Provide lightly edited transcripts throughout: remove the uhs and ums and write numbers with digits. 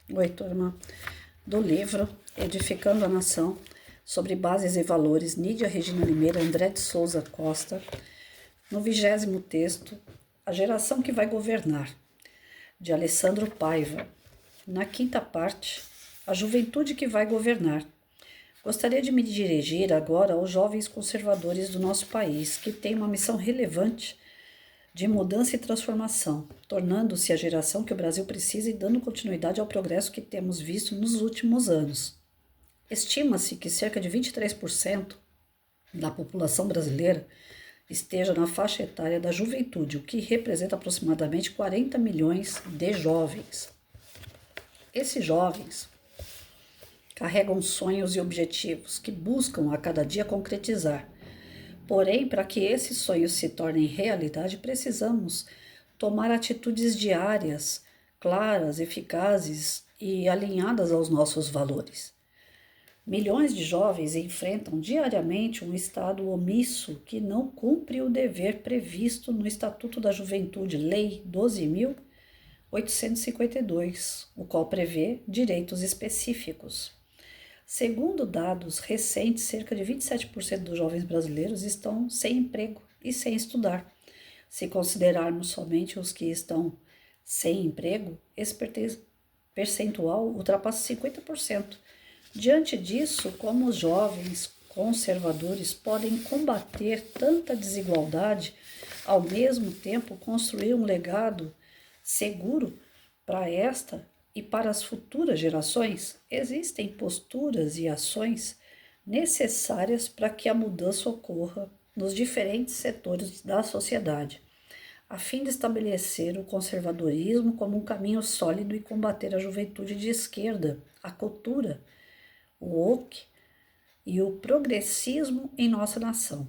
Oi, turma. Do livro Edificando a Nação, sobre bases e valores, Nídia Regina Limeira, André de Souza Costa, no 20º texto, A Geração que Vai Governar, de Alessandro Paiva. Na quinta parte, A Juventude que Vai Governar. Gostaria de me dirigir agora aos jovens conservadores do nosso país, que têm uma missão relevante de mudança e transformação, tornando-se a geração que o Brasil precisa e dando continuidade ao progresso que temos visto nos últimos anos. Estima-se que cerca de 23% da população brasileira esteja na faixa etária da juventude, o que representa aproximadamente 40 milhões de jovens. Esses jovens carregam sonhos e objetivos que buscam a cada dia concretizar. Porém, para que esses sonhos se tornem realidade, precisamos tomar atitudes diárias, claras, eficazes e alinhadas aos nossos valores. Milhões de jovens enfrentam diariamente um Estado omisso que não cumpre o dever previsto no Estatuto da Juventude, Lei 12.852, o qual prevê direitos específicos. Segundo dados recentes, cerca de 27% dos jovens brasileiros estão sem emprego e sem estudar. Se considerarmos somente os que estão sem emprego, esse percentual ultrapassa 50%. Diante disso, como os jovens conservadores podem combater tanta desigualdade, ao mesmo tempo construir um legado seguro para esta e para as futuras gerações? Existem posturas e ações necessárias para que a mudança ocorra nos diferentes setores da sociedade, a fim de estabelecer o conservadorismo como um caminho sólido e combater a juventude de esquerda, a cultura, o woke e o progressismo em nossa nação.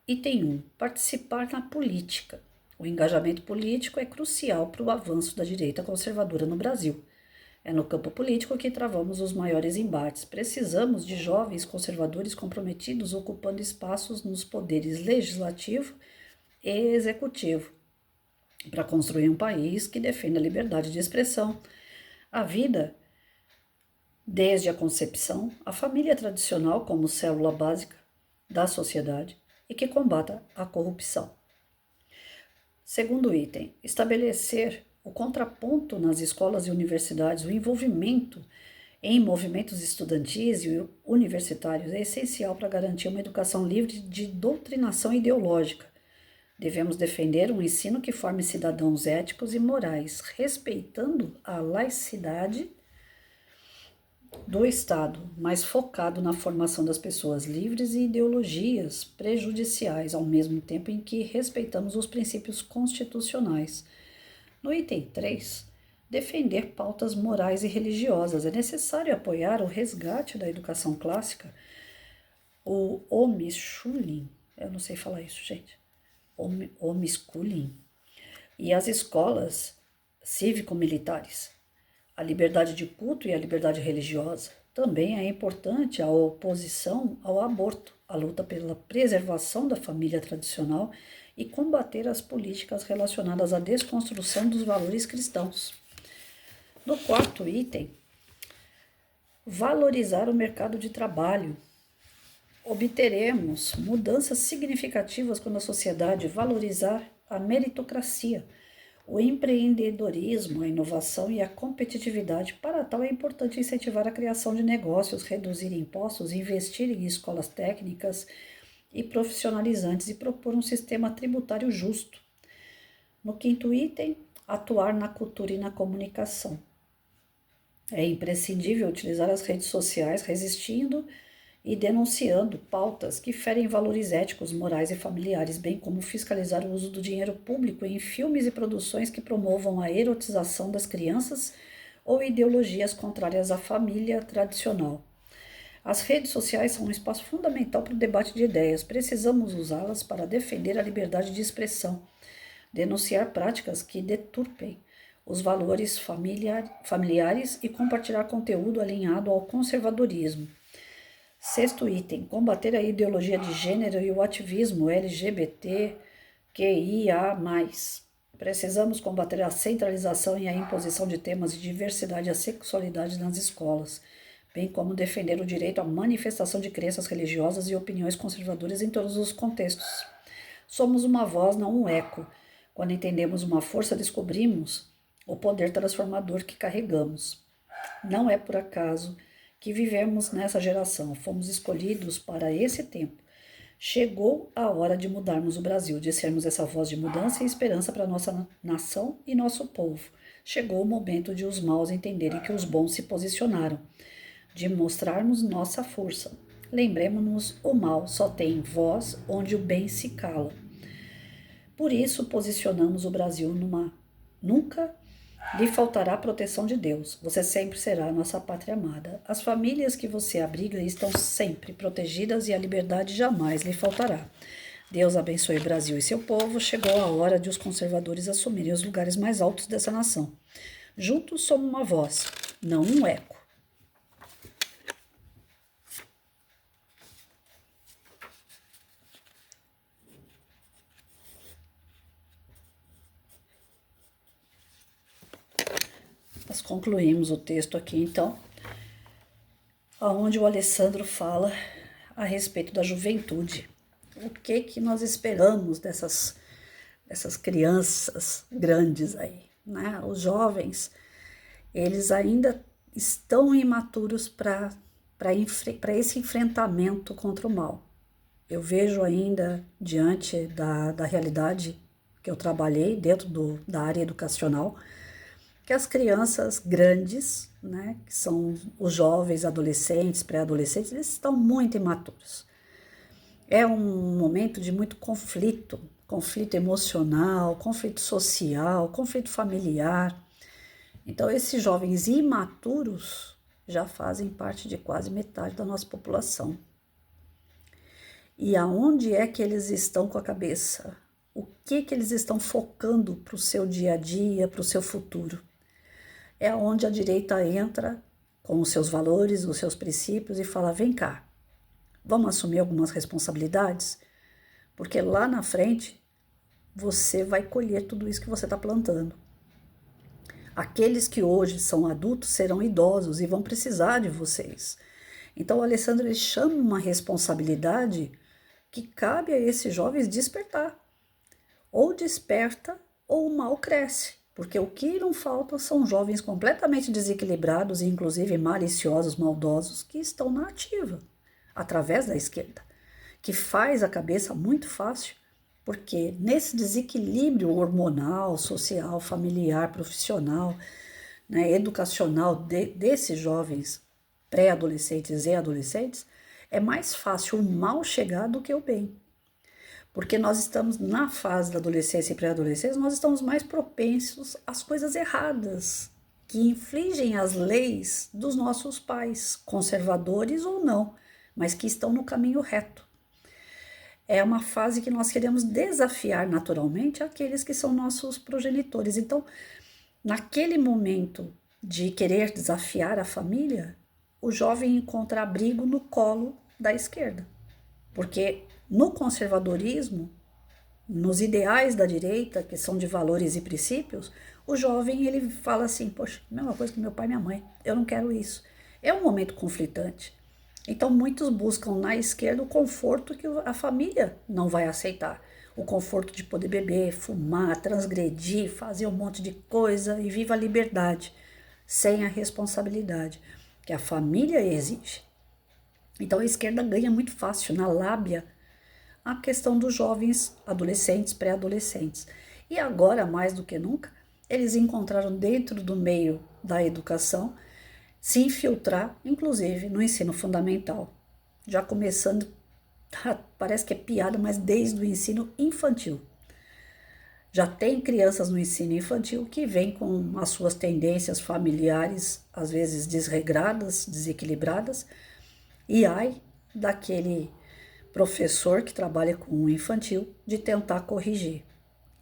Item 1. Participar na política. O engajamento político é crucial para o avanço da direita conservadora no Brasil. É no campo político que travamos os maiores embates. Precisamos de jovens conservadores comprometidos ocupando espaços nos poderes legislativo e executivo, para construir um país que defenda a liberdade de expressão, a vida desde a concepção, a família tradicional como célula básica da sociedade e que combata a corrupção. Segundo item, estabelecer o contraponto nas escolas e universidades, o envolvimento em movimentos estudantis e universitários é essencial para garantir uma educação livre de doutrinação ideológica. Devemos defender um ensino que forme cidadãos éticos e morais, respeitando a laicidade do Estado, mas focado na formação das pessoas livres e ideologias prejudiciais, ao mesmo tempo em que respeitamos os princípios constitucionais. No item 3, defender pautas morais e religiosas. É necessário apoiar o resgate da educação clássica, o homeschooling, eu não sei falar isso, gente, homeschooling, e as escolas cívico-militares. A liberdade de culto e a liberdade religiosa. Também é importante a oposição ao aborto, a luta pela preservação da família tradicional e combater as políticas relacionadas à desconstrução dos valores cristãos. No quarto item, valorizar o mercado de trabalho. Obteremos mudanças significativas quando a sociedade valorizar a meritocracia, o empreendedorismo, a inovação e a competitividade. Para tal, é importante incentivar a criação de negócios, reduzir impostos, investir em escolas técnicas e profissionalizantes e propor um sistema tributário justo. No quinto item, atuar na cultura e na comunicação. É imprescindível utilizar as redes sociais resistindo e denunciando pautas que ferem valores éticos, morais e familiares, bem como fiscalizar o uso do dinheiro público em filmes e produções que promovam a erotização das crianças ou ideologias contrárias à família tradicional. As redes sociais são um espaço fundamental para o debate de ideias. Precisamos usá-las para defender a liberdade de expressão, denunciar práticas que deturpem os valores familiares e compartilhar conteúdo alinhado ao conservadorismo. Sexto item, combater a ideologia de gênero e o ativismo LGBTQIA+. Precisamos combater a centralização e a imposição de temas de diversidade e a sexualidade nas escolas, bem como defender o direito à manifestação de crenças religiosas e opiniões conservadoras em todos os contextos. Somos uma voz, não um eco. Quando entendemos uma força, descobrimos o poder transformador que carregamos. Não é por acaso que vivemos nessa geração. Fomos escolhidos para esse tempo. Chegou a hora de mudarmos o Brasil, de sermos essa voz de mudança e esperança para nossa nação e nosso povo. Chegou o momento de os maus entenderem que os bons se posicionaram, de mostrarmos nossa força. Lembremos-nos, o mal só tem voz onde o bem se cala. Por isso, posicionamos o Brasil nunca lhe faltará a proteção de Deus. Você sempre será a nossa pátria amada. As famílias que você abriga estão sempre protegidas e a liberdade jamais lhe faltará. Deus abençoe o Brasil e seu povo. Chegou a hora de os conservadores assumirem os lugares mais altos dessa nação. Juntos somos uma voz, não um eco. Nós concluímos o texto aqui, então, onde o Alessandro fala a respeito da juventude. O que nós esperamos dessas crianças grandes aí, né? Os jovens, eles ainda estão imaturos para esse enfrentamento contra o mal. Eu vejo ainda, diante da realidade que eu trabalhei dentro da área educacional, que as crianças grandes, né, que são os jovens, adolescentes, pré-adolescentes, eles estão muito imaturos. É um momento de muito conflito emocional, conflito social, conflito familiar. Então, esses jovens imaturos já fazem parte de quase metade da nossa população. E aonde é que eles estão com a cabeça? O que eles estão focando para o seu dia a dia, para o seu futuro? É onde a direita entra com os seus valores, os seus princípios e fala, vem cá, vamos assumir algumas responsabilidades? Porque lá na frente você vai colher tudo isso que você está plantando. Aqueles que hoje são adultos serão idosos e vão precisar de vocês. Então o Alessandro ele chama uma responsabilidade que cabe a esses jovens despertar. Ou desperta ou o mal cresce. Porque o que não falta são jovens completamente desequilibrados e inclusive maliciosos, maldosos, que estão na ativa, através da esquerda, que faz a cabeça muito fácil, porque nesse desequilíbrio hormonal, social, familiar, profissional, né, educacional desses jovens pré-adolescentes e adolescentes, é mais fácil o mal chegar do que o bem. Porque nós estamos na fase da adolescência e pré-adolescência, nós estamos mais propensos às coisas erradas, que infligem as leis dos nossos pais, conservadores ou não, mas que estão no caminho reto. É uma fase que nós queremos desafiar naturalmente aqueles que são nossos progenitores. Então, naquele momento de querer desafiar a família, o jovem encontra abrigo no colo da esquerda, porque no conservadorismo, nos ideais da direita, que são de valores e princípios, o jovem ele fala assim, poxa, mesma coisa que meu pai e minha mãe, eu não quero isso. É um momento conflitante. Então muitos buscam na esquerda o conforto que a família não vai aceitar. O conforto de poder beber, fumar, transgredir, fazer um monte de coisa e viva a liberdade, sem a responsabilidade que a família exige. Então a esquerda ganha muito fácil na lábia a questão dos jovens adolescentes, pré-adolescentes. E agora, mais do que nunca, eles encontraram dentro do meio da educação se infiltrar, inclusive no ensino fundamental. Já começando, parece que é piada, mas desde o ensino infantil. Já tem crianças no ensino infantil que vêm com as suas tendências familiares, às vezes desregradas, desequilibradas, e ai daquele professor que trabalha com o infantil de tentar corrigir.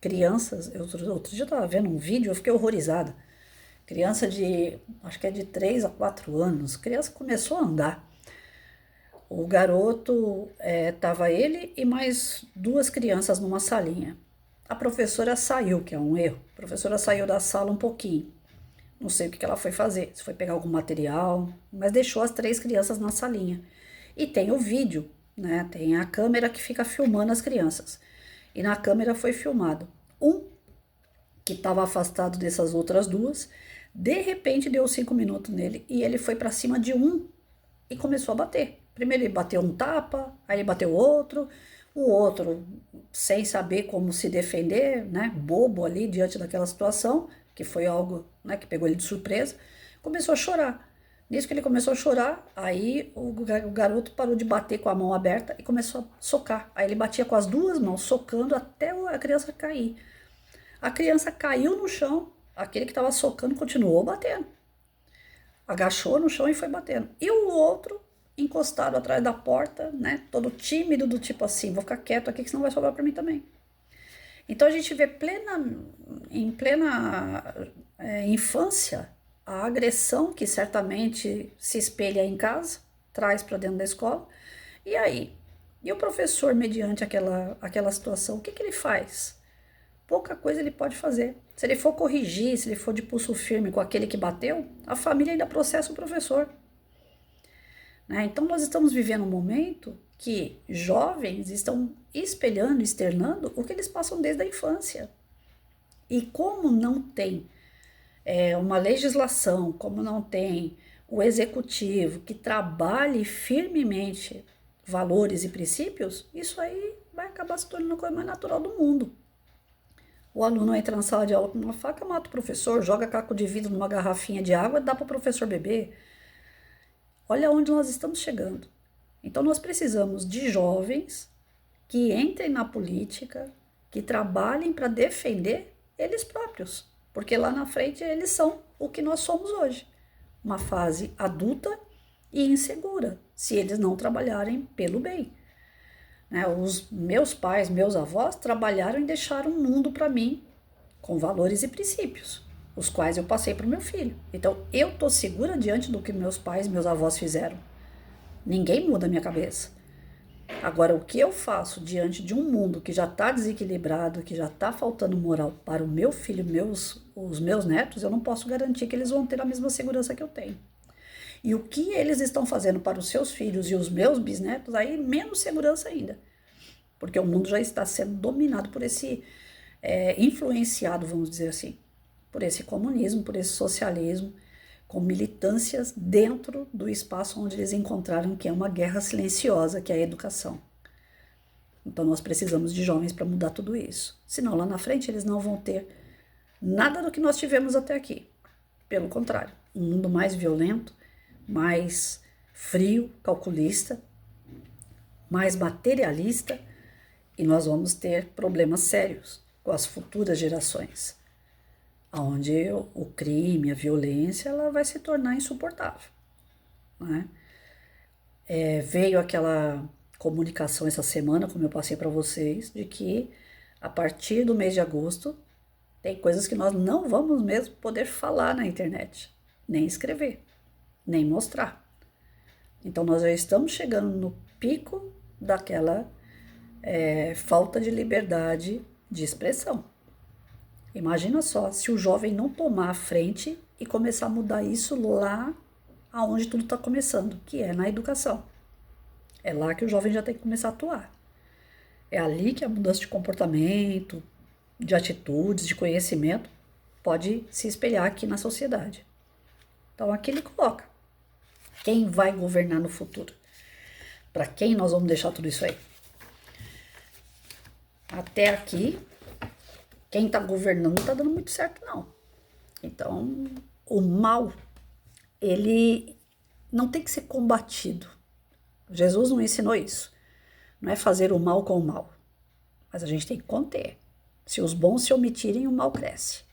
Crianças, outro dia eu estava vendo um vídeo, eu fiquei horrorizada. Criança acho que é de 3 a 4 anos, criança começou a andar. O garoto, estava ele e mais 2 crianças numa salinha. A professora saiu, que é um erro. A professora saiu da sala um pouquinho. Não sei o que ela foi fazer, se foi pegar algum material, mas deixou as 3 crianças na salinha. E tem o vídeo, né? Tem a câmera que fica filmando as crianças. E na câmera foi filmado um que estava afastado dessas outras 2, de repente deu 5 minutos nele e ele foi para cima de um e começou a bater. Primeiro ele bateu um tapa, aí ele bateu o outro sem saber como se defender, né, bobo ali diante daquela situação, que foi algo, né, que pegou ele de surpresa, começou a chorar. Nisso que ele começou a chorar, aí o garoto parou de bater com a mão aberta e começou a socar. Aí ele batia com as 2 mãos, socando até a criança cair. A criança caiu no chão, aquele que estava socando continuou batendo. Agachou no chão e foi batendo. E o outro, encostado atrás da porta, né, todo tímido, do tipo assim, vou ficar quieto aqui que senão vai sobrar para mim também. Então a gente vê em plena infância a agressão que certamente se espelha em casa, traz para dentro da escola. E aí? E o professor, mediante aquela situação, o que ele faz? Pouca coisa ele pode fazer. Se ele for corrigir, se ele for de pulso firme com aquele que bateu, a família ainda processa o professor. Né? Então nós estamos vivendo um momento que jovens estão espelhando, externando o que eles passam desde a infância. E como não tem uma legislação, como não tem o executivo que trabalhe firmemente valores e princípios, isso aí vai acabar se tornando a coisa mais natural do mundo. O aluno entra na sala de aula com uma faca, mata o professor, joga caco de vidro numa garrafinha de água e dá para o professor beber. Olha onde nós estamos chegando. Então nós precisamos de jovens que entrem na política, que trabalhem para defender eles próprios, porque lá na frente eles são o que nós somos hoje, uma fase adulta e insegura, se eles não trabalharem pelo bem. Os meus pais, meus avós trabalharam e deixaram um mundo para mim com valores e princípios, os quais eu passei para o meu filho. Então eu estou segura diante do que meus pais, meus avós fizeram. Ninguém muda a minha cabeça. Agora, o que eu faço diante de um mundo que já está desequilibrado, que já está faltando moral para o meu filho, os meus netos, eu não posso garantir que eles vão ter a mesma segurança que eu tenho. E o que eles estão fazendo para os seus filhos e os meus bisnetos, aí menos segurança ainda. Porque o mundo já está sendo dominado por esse, influenciado, vamos dizer assim, por esse comunismo, por esse socialismo, com militâncias dentro do espaço onde eles encontraram que é uma guerra silenciosa, que é a educação. Então nós precisamos de jovens para mudar tudo isso. Senão lá na frente eles não vão ter nada do que nós tivemos até aqui. Pelo contrário, um mundo mais violento, mais frio, calculista, mais materialista, e nós vamos ter problemas sérios com as futuras gerações, onde o crime, a violência, ela vai se tornar insuportável. Né? Veio aquela comunicação essa semana, como eu passei para vocês, de que a partir do mês de agosto tem coisas que nós não vamos mesmo poder falar na internet, nem escrever, nem mostrar. Então nós já estamos chegando no pico daquela falta de liberdade de expressão. Imagina só, se o jovem não tomar a frente e começar a mudar isso lá aonde tudo está começando, que é na educação. É lá que o jovem já tem que começar a atuar. É ali que a mudança de comportamento, de atitudes, de conhecimento pode se espelhar aqui na sociedade. Então aqui ele coloca quem vai governar no futuro. Para quem nós vamos deixar tudo isso aí? Até aqui, quem está governando não está dando muito certo, não. Então, o mal, ele não tem que ser combatido. Jesus não ensinou isso. Não é fazer o mal com o mal. Mas a gente tem que conter. Se os bons se omitirem, o mal cresce.